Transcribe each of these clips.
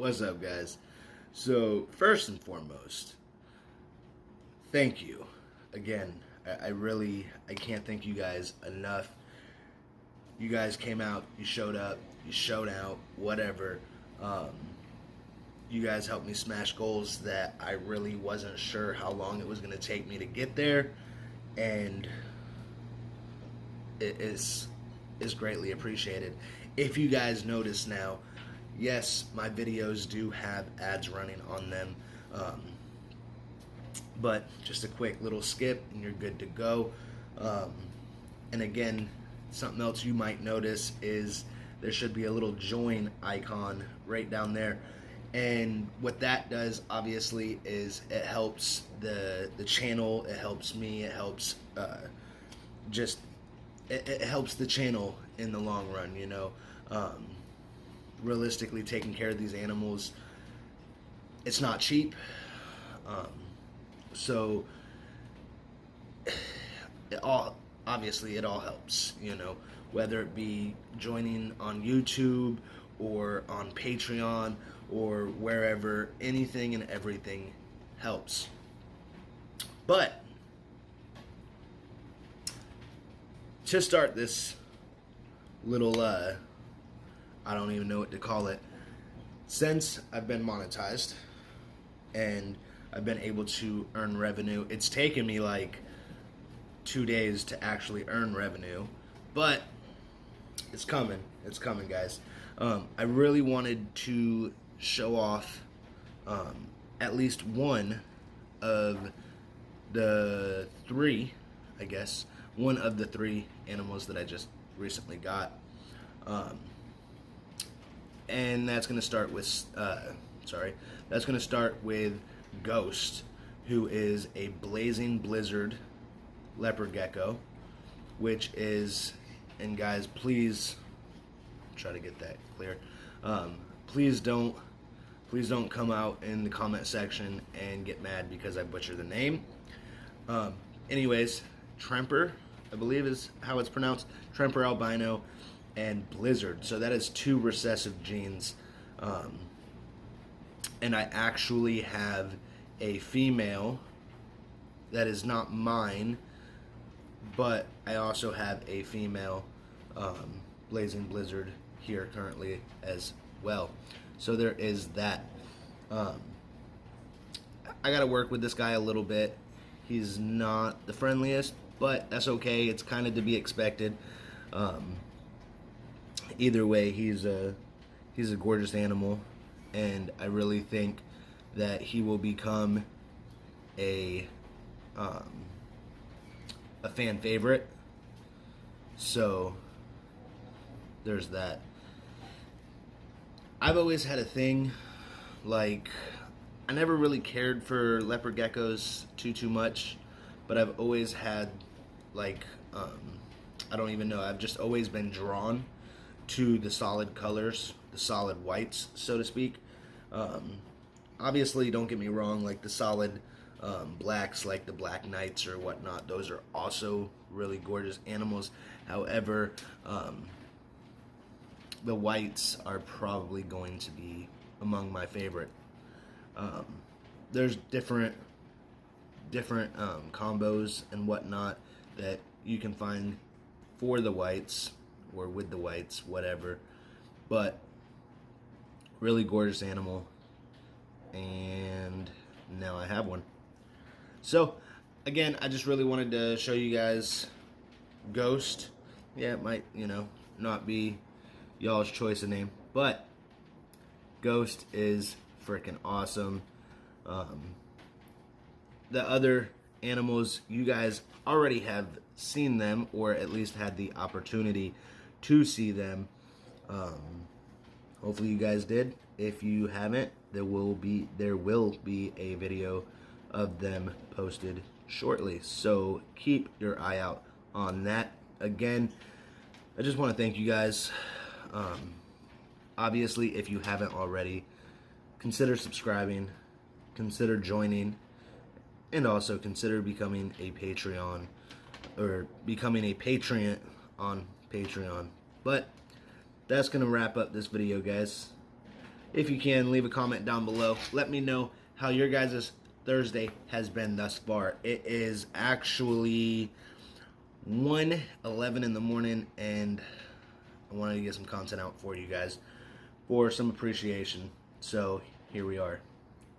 What's up, guys? So, first and foremost, thank you. Again, I can't thank you guys enough. You guys came out, you showed up, you showed out, whatever. You guys helped me smash goals that I really wasn't sure how long it was going to take me to get there. And it is greatly appreciated. If you guys notice now, yes, my videos do have ads running on them, but just a quick little skip and you're good to go. And again, something else you might notice is there should be a little join icon right down there. And what that does, obviously, is it helps the channel, it helps me, it helps it helps the channel in the long run, you know. Realistically, taking care of these animals, it's not cheap. So it all helps, you know, whether it be joining on YouTube or on Patreon or wherever. Anything and everything helps. But to start this little I don't even know what to call it, since I've been monetized and I've been able to earn revenue, it's taken me like 2 days to actually earn revenue, but it's coming, guys. I really wanted to show off at least one of the three, I guess, one of the three animals that I just recently got. And that's going to start with, that's going to start with Ghost, who is a blazing blizzard leopard gecko, which is, and guys, please try to get that clear. Please don't come out in the comment section and get mad because I butchered the name. Anyways, Tremper, I believe is how it's pronounced, Tremper albino and blizzard. So that is 2 recessive genes. And I actually have a female that is not mine, but I also have a female blazing blizzard here currently as well. So there is that. I gotta work with this guy a little bit. He's not the friendliest, but that's okay. It's kind of to be expected. Either way, he's a gorgeous animal, and I really think that he will become a fan favorite. So there's that. I've always had a thing, like, I never really cared for leopard geckos too much, but I've always had, like, I don't even know, I've just always been drawn to the solid colors, the solid whites, so to speak. Obviously, don't get me wrong, like the solid blacks, like the black knights or whatnot, those are also really gorgeous animals. However, the whites are probably going to be among my favorite. There's different combos and whatnot that you can find for the whites or with the whites, whatever. But really gorgeous animal, and now I have one. So again, I just really wanted to show you guys Ghost. Yeah, it might, you know, not be y'all's choice of name, but Ghost is freaking awesome. The other animals, you guys already have seen them, or at least had the opportunity to see them. Hopefully you guys did. If you haven't, there will be a video of them posted shortly, so keep your eye out on that. Again, I just want to thank you guys. Obviously, if you haven't already, consider subscribing, consider joining, and also consider becoming a Patreon, or becoming a patriot on Patreon. But that's going to wrap up this video, guys. if you can, leave a comment down below. Let me know how your guys' Thursday has been thus far. It is actually 1:11 in the morning, and I wanted to get some content out for you guys for some appreciation. So here we are.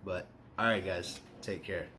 But, alright guys, take care.